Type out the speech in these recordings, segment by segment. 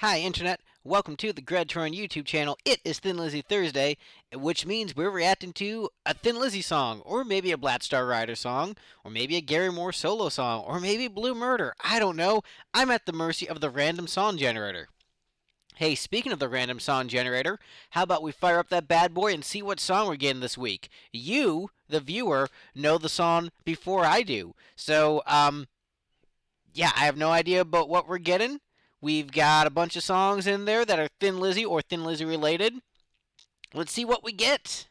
Hi, Internet. Welcome to the Troyan YouTube channel. It is Thin Lizzy Thursday, which means we're reacting to a Thin Lizzy song, or maybe a Black Star Rider song, or maybe a Gary Moore solo song, or maybe Blue Murder. I don't know. I'm at the mercy of the random song generator. Hey, speaking of the random song generator, how about we fire up that bad boy and see what song we're getting this week? You, the viewer, know the song before I do. Yeah, I have no idea about what we're getting. We've got a bunch of songs in there that are Thin Lizzy or Thin Lizzy related. Let's see what we get.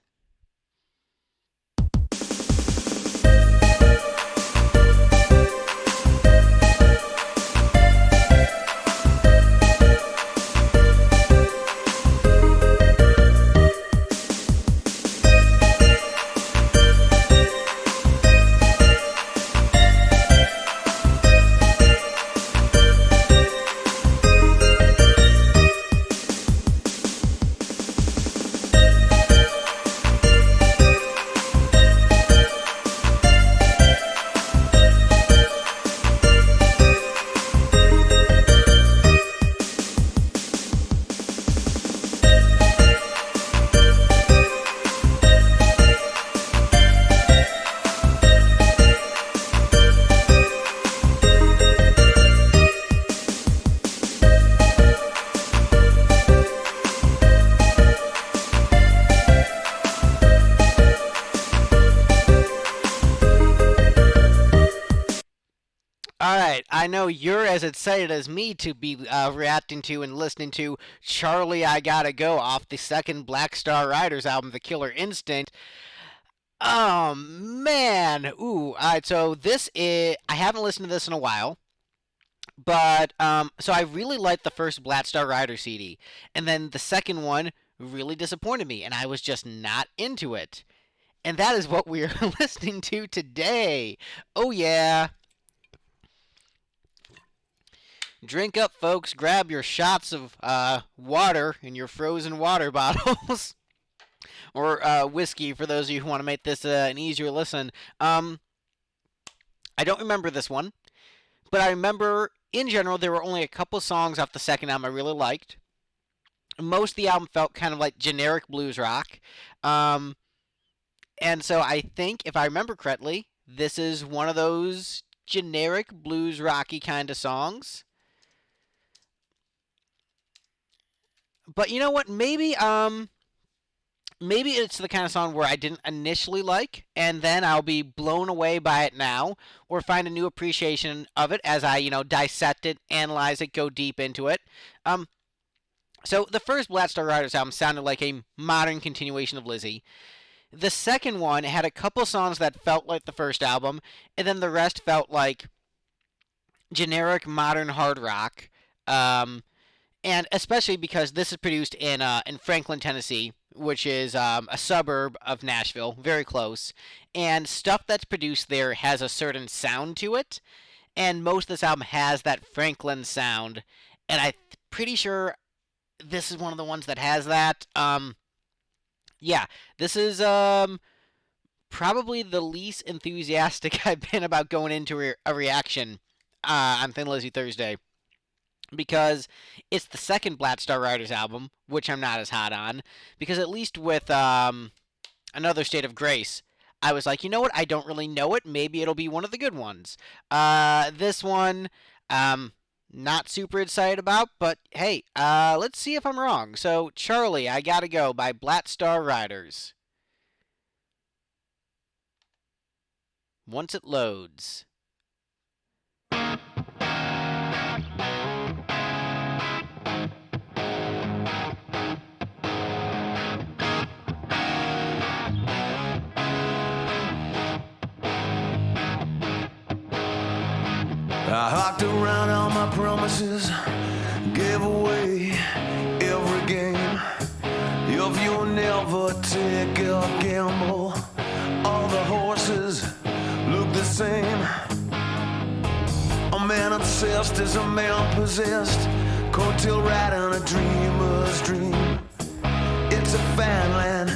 Alright, I know you're as excited as me to be reacting to and listening to Charlie I Gotta Go off the second Black Star Riders album, The Killer Instinct. Oh, man. Ooh, alright, so this is. I haven't listened to this in a while, but, so I really liked the first Black Star Rider CD, and then the second one really disappointed me, and I was just not into it. And that is what we're listening to today. Oh, yeah. Drink up, folks. Grab your shots of water in your frozen water bottles. Or whiskey for those of you who want to make this an easier listen. I don't remember this one, but I remember in general there were only a couple songs off the second album I really liked. Most of the album felt kind of like generic blues rock. Um, and so I think, if I remember correctly, this is one of those generic blues rocky kind of songs. But you know what? Maybe it's the kind of song where I didn't initially like, and then I'll be blown away by it now, or find a new appreciation of it as I, dissect it, analyze it, go deep into it. Um, so the first Black Star Riders album sounded like a modern continuation of Lizzy. The second one had a couple songs that felt like the first album, and then the rest felt like generic modern hard rock. Um, and especially because this is produced in Franklin, Tennessee, which is a suburb of Nashville, very close. And stuff that's produced there has a certain sound to it, and most of this album has that Franklin sound. And I'm pretty sure this is one of the ones that has that. Yeah, this is probably the least enthusiastic I've been about going into a reaction on Thin Lizzy Thursday, because it's the second Black Star Riders album, which I'm not as hot on. Because at least with Another State of Grace, I was like, you know what? I don't really know it. Maybe it'll be one of the good ones. This one, not super excited about, but hey, let's see if I'm wrong. So, Charlie, I Gotta Go by Black Star Riders. Once it loads. I hocked around all my promises, gave away every game. If you never take a gamble, all the horses look the same. A man obsessed is a man possessed, coattail riding a dreamer's dream. It's a fine line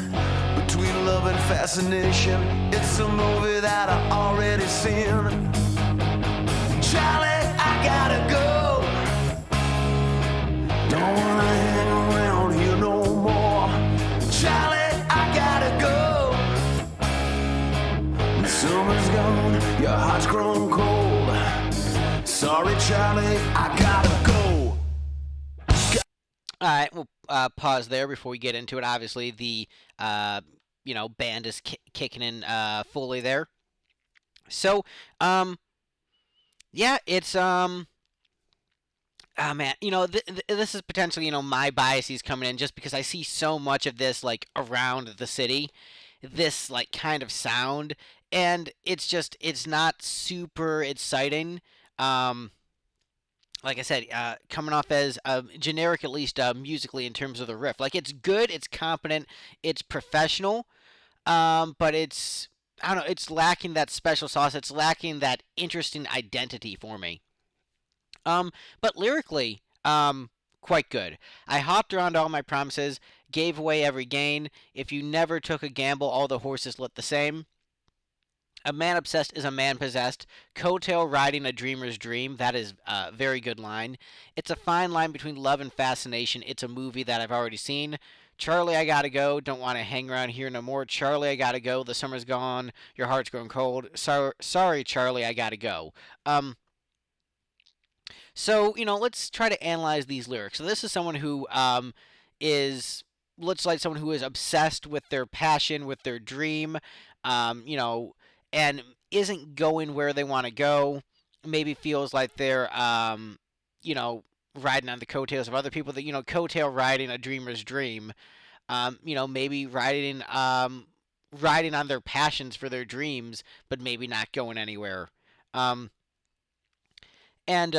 between love and fascination. It's a movie that I already seen. Charlie, I gotta go. Don't wanna hang around here no more. Charlie, I gotta go. The summer's gone, your heart's grown cold. Sorry, Charlie, I gotta go. All right, we'll pause there before we get into it. Obviously, the band is kicking in fully there. So, um, yeah, it's oh man, this is potentially my biases coming in just because I see so much of this like around the city, this like kind of sound, and it's not super exciting. Um, like I said, coming off as generic at least musically in terms of the riff. Like it's good, it's competent, it's professional, but it's I don't know, it's lacking that special sauce. It's lacking that interesting identity for me. Um, but lyrically, quite good. I hopped around all my promises, gave away every gain. If you never took a gamble, all the horses looked the same. A man obsessed is a man possessed. Coattail riding a dreamer's dream. That is a very good line. It's a fine line between love and fascination. It's a movie that I've already seen. Charlie, I gotta go. Don't want to hang around here no more. Charlie, I gotta go. The summer's gone. Your heart's grown cold. Sorry, Charlie, I gotta go. So, let's try to analyze these lyrics. So, this is someone who is, looks like someone who is obsessed with their passion, with their dream, um, you know, and isn't going where they want to go. Maybe feels like they're, you know, riding on the coattails of other people. That coattail riding a dreamer's dream. Maybe riding on their passions for their dreams, but maybe not going anywhere. Um, and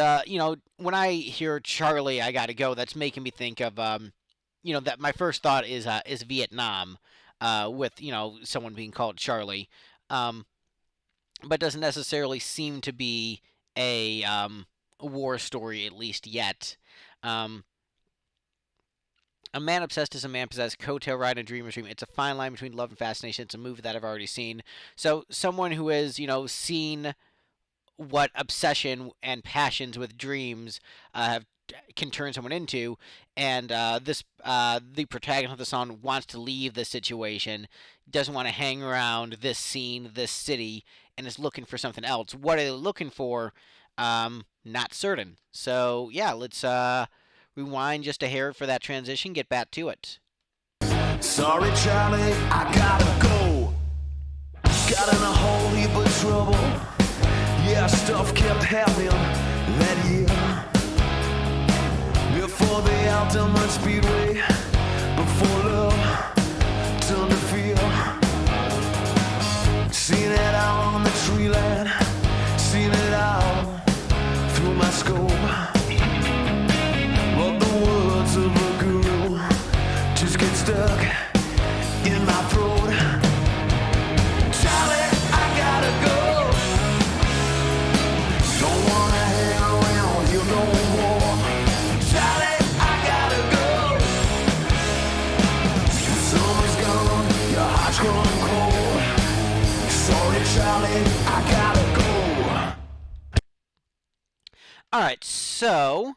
when I hear Charlie, I gotta go. That's making me think of that my first thought is Vietnam, with someone being called Charlie, um, but doesn't necessarily seem to be a war story at least yet. Um, a man obsessed is a man possessed. Coattail ride and dreamer's dream. It's a fine line between love and fascination. It's a movie that I've already seen. So someone who has seen what obsession and passions with dreams have can turn someone into, and this the protagonist of the song wants to leave this situation, doesn't want to hang around this scene, this city, and is looking for something else. What are they looking for? Not certain. So yeah, let's rewind just a hair for that transition. Get back to it. Sorry, Charlie, I gotta go. Got in a whole heap of trouble. Yeah, stuff kept happening that year. Before the ultimate speedway, before love turned to fear. Seen it out on the tree line, seen it out through my scope. But the words of a guru just get stuck in my throat. Charlie, I gotta go. Don't wanna hang around here no more. Charlie, I gotta go. The summer's gone, your heart's grown cold. Sorry, Charlie, I gotta go. All right, so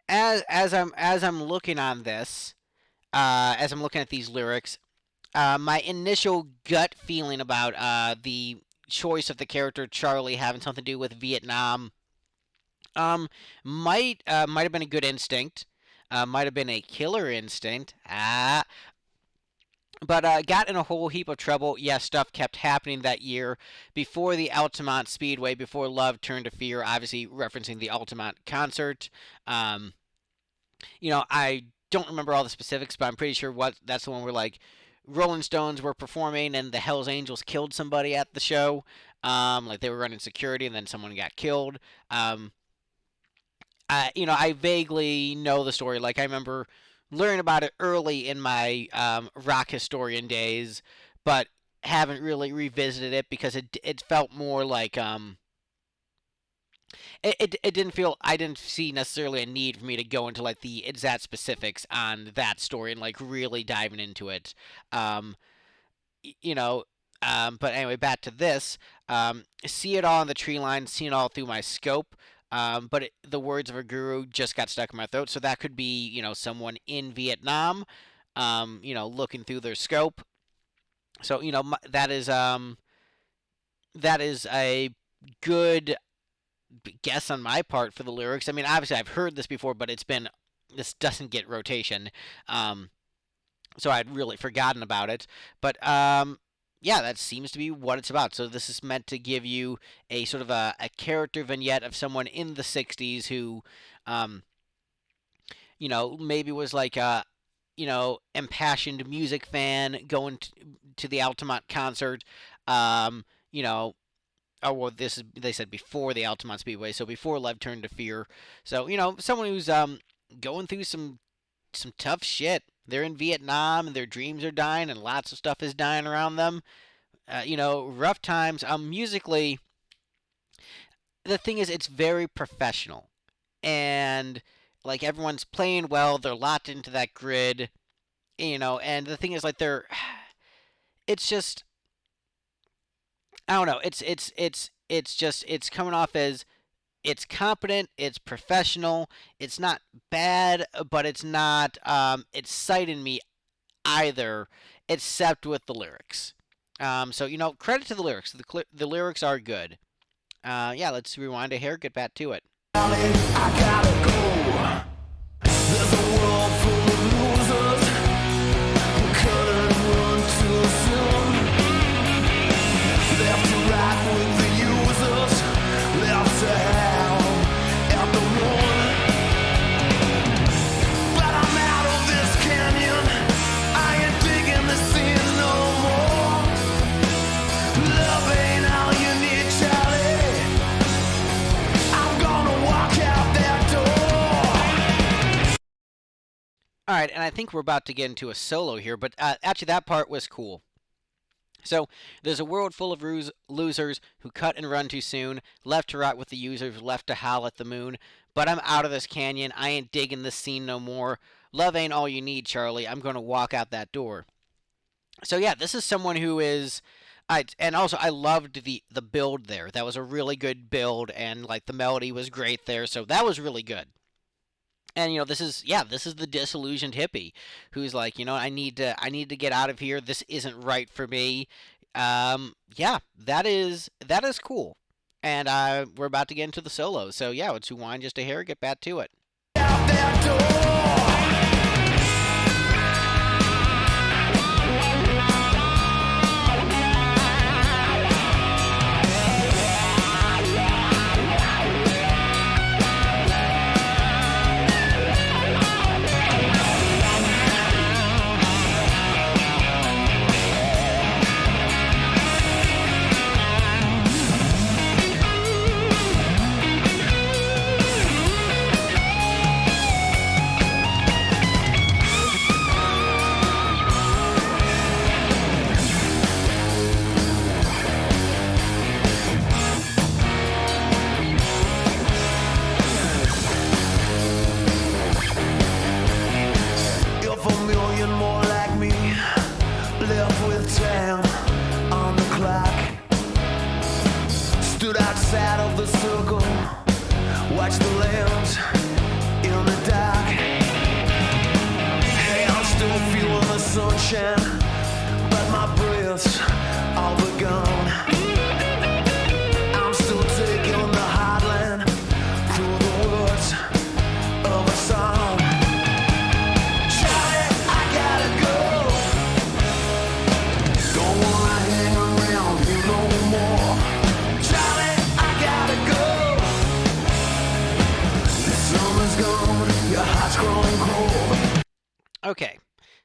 as I'm looking on this, as I'm looking at these lyrics, my initial gut feeling about the choice of the character Charlie having something to do with Vietnam, um, might have been a good instinct, might have been a killer instinct. But got in a whole heap of trouble. Yeah, stuff kept happening that year before the Altamont Speedway, before love turned to fear. Obviously, referencing the Altamont concert. Um, I don't remember all the specifics, but I'm pretty sure that's the one where like Rolling Stones were performing and the Hell's Angels killed somebody at the show. Like they were running security and then someone got killed. Um, I vaguely know the story. Like I remember learning about it early in my rock historian days, but haven't really revisited it because it felt more like it didn't feel I didn't see necessarily a need for me to go into like the exact specifics on that story and like really diving into it. Um, you know, but anyway, back to this. See it all on the tree line, seen it all through my scope. But the words of a guru just got stuck in my throat. So that could be, someone in Vietnam, looking through their scope. So, that is a good guess on my part for the lyrics. I mean, obviously I've heard this before, but this doesn't get rotation. Um, so I'd really forgotten about it. But yeah, that seems to be what it's about. So this is meant to give you a sort of a character vignette of someone in the '60s who, um, maybe was like a impassioned music fan going to the Altamont concert. Um, you know, oh well, this is they said before the Altamont Speedway, so before Love Turned to Fear. So someone who's going through some tough shit. They're in Vietnam and their dreams are dying and lots of stuff is dying around them. Rough times. Musically, the thing is, it's very professional and like everyone's playing well. They're locked into that grid. And the thing is, like it's just I don't know. It's coming off as it's competent, it's professional, it's not bad, but it's not exciting me either, except with the lyrics. So credit to the lyrics. The lyrics are good. Yeah, let's rewind a hair, get back to it. I gotta go. There's a world full of losers who couldn't run too soon. Left to right with the users, left to hell at the moon. But I'm out of this canyon. I ain't digging the scene no more. Love ain't all you need, Charlie. I'm gonna walk out that door. All right, and I think we're about to get into a solo here, but actually that part was cool. So there's a world full of losers who cut and run too soon, left to rot with the users, left to howl at the moon. But I'm out of this canyon. I ain't digging this scene no more. Love ain't all you need, Charlie. I'm gonna walk out that door. So yeah, this is someone who is. And also I loved the build there. That was a really good build, and like the melody was great there. So that was really good. And this is the disillusioned hippie who's like, I need to get out of here. This isn't right for me. Yeah, that is cool. And we're about to get into the solo. So yeah, let's rewind just a hair, get back to it. Out that door. If a million more like me left with time on the clock, stood outside of the circle, watched the lambs in the dark. Hey, I'm still feeling the sunshine, but my breath's all but gone. I'm still taking the heartland through the words of a song. Charlie, I gotta go. Don't wanna hang around you no more. Charlie, I gotta go. The summer's gone, your heart's growing cold. Okay.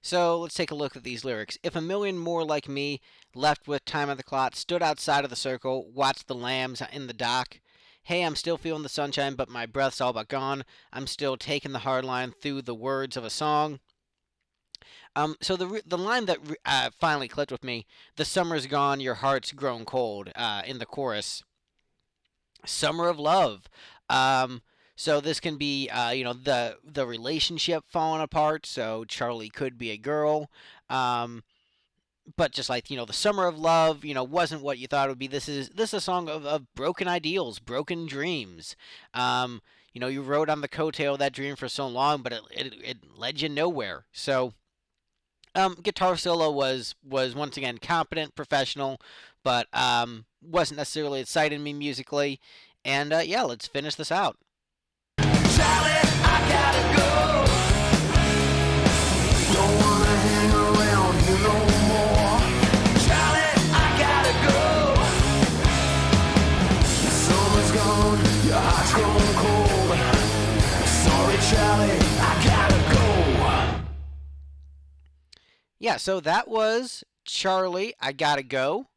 So let's take a look at these lyrics. If a million more like me, left with time on the clock, stood outside of the circle, watched the lambs in the dock. Hey, I'm still feeling the sunshine, but my breath's all but gone. I'm still taking the hard line through the words of a song. So the line that finally clicked with me: "The summer's gone, your heart's grown cold." In the chorus, "Summer of Love." Um, so this can be, the relationship falling apart. So Charlie could be a girl, um, but just like the summer of love, wasn't what you thought it would be. This is a song of broken ideals, broken dreams. You rode on the coattail of that dream for so long, but it led you nowhere. So guitar solo was once again competent, professional, but wasn't necessarily exciting me musically. And yeah, let's finish this out. Charlie, I gotta go. Don't wanna hang around here no more. Charlie, I gotta go. The summer's gone, your heart's grown cold. Sorry, Charlie, I gotta go. Yeah, so that was Charlie, I Gotta Go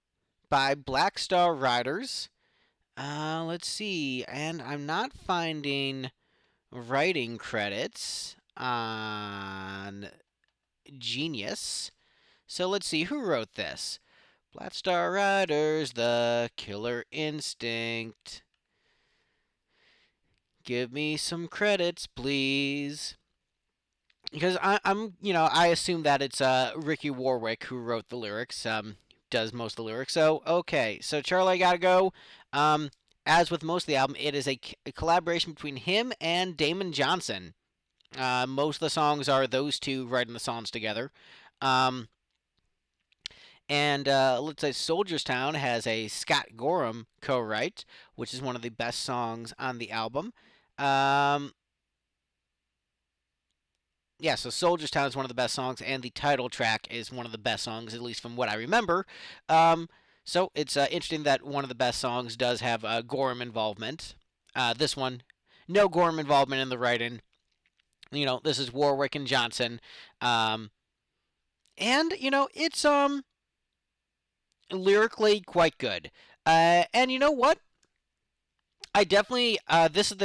by Black Star Riders. Let's see, and I'm not finding writing credits on Genius. So let's see who wrote this. Black Star Riders, The Killer Instinct. Give me some credits, please. Because I assume that it's Ricky Warwick who wrote the lyrics, does most of the lyrics. So okay, so Charlie, I Gotta Go. Um, as with most of the album, it is a collaboration between him and Damon Johnson. Most of the songs are those two writing the songs together. Um, and let's say Soldier's Town has a Scott Gorham co-write, which is one of the best songs on the album. Um, yeah, so Soldier's Town is one of the best songs, and the title track is one of the best songs, at least from what I remember. Um, so it's interesting that one of the best songs does have Gorham involvement. This one, no Gorham involvement in the writing. This is Warwick and Johnson. Um, and it's lyrically quite good. And you know what? I definitely this is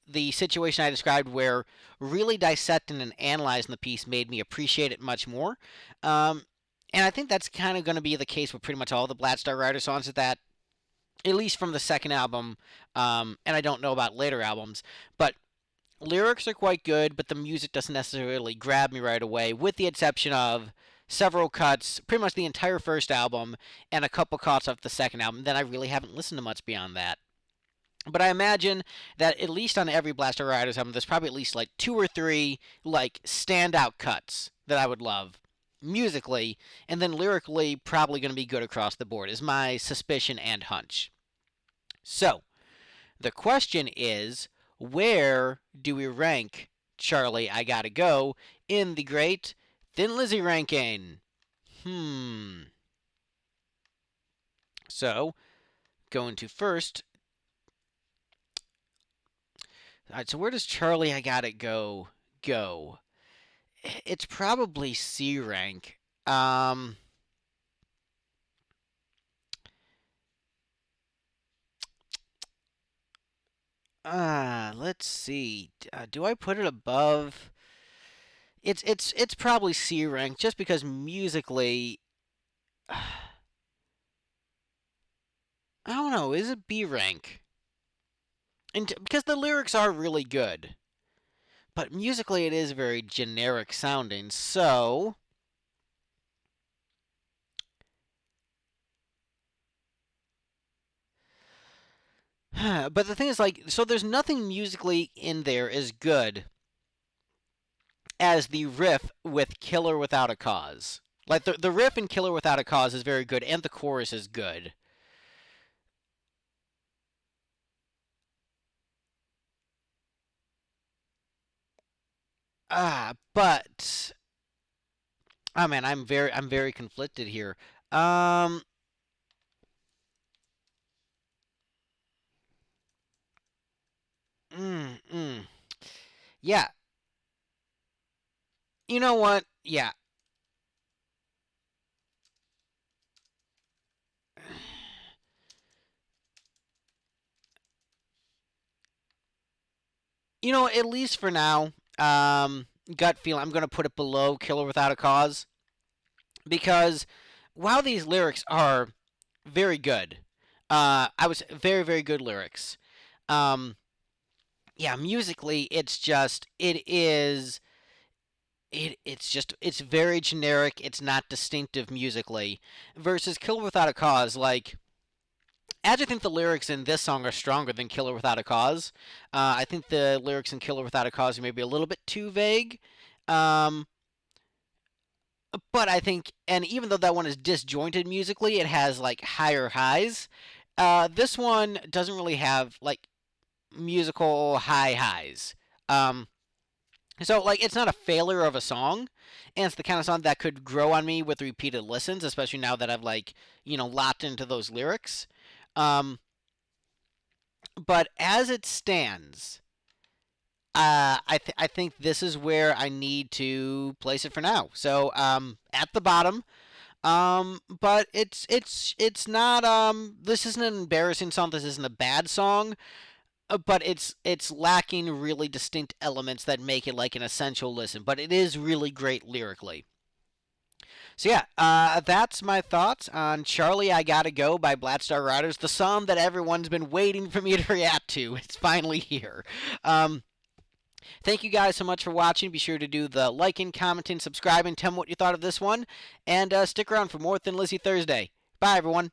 the situation I described where really dissecting and analyzing the piece made me appreciate it much more. Um, and I think that's kind of going to be the case with pretty much all the Black Star Rider songs. Is that at least from the second album, and I don't know about later albums, but lyrics are quite good, but the music doesn't necessarily grab me right away, with the exception of several cuts, pretty much the entire first album, and a couple cuts off the second album. Then I really haven't listened to much beyond that. But I imagine that at least on every Blaster Riders album, there's probably at least like two or three like standout cuts that I would love musically, and then lyrically probably going to be good across the board, is my suspicion and hunch. So, the question is, where do we rank Charlie I Gotta Go in the great Thin Lizzy ranking? So, going to first. All right, so where does Charlie I Gotta go? It's probably C rank. Let's see. Do I put it above? It's probably C rank just because musically, I don't know. Is it B rank? And because the lyrics are really good, but musically it is very generic sounding. So, but the thing is, like, so there's nothing musically in there as good as the riff with Killer Without a Cause. Like the riff in Killer Without a Cause is very good, and the chorus is good. But oh man, I'm very conflicted here. Um, mm, mm. Yeah, you know what? Yeah, at least for now, gut feel I'm gonna put it below Killer Without a Cause because while these lyrics are very good, I was very very good lyrics. Um, yeah, musically, it is. it's very generic. It's not distinctive musically. Versus Killer Without a Cause, like I actually think the lyrics in this song are stronger than Killer Without a Cause. I think the lyrics in Killer Without a Cause are maybe a little bit too vague. Um, but I think, and even though that one is disjointed musically, it has like higher highs. This one doesn't really have like musical high highs. Um, so like it's not a failure of a song, and it's the kind of song that could grow on me with repeated listens, especially now that I've like locked into those lyrics. Um, but as it stands, I think this is where I need to place it for now. So at the bottom, but it's not this isn't an embarrassing song. This isn't a bad song. But it's lacking really distinct elements that make it like an essential listen. But it is really great lyrically. So yeah, that's my thoughts on "Charlie, I Gotta Go" by Black Star Riders, the song that everyone's been waiting for me to react to. It's finally here. Um, Thank you guys so much for watching. Be sure to do the liking, commenting, subscribing, tell me what you thought of this one, and stick around for more Thin Lizzy Thursday. Bye, everyone.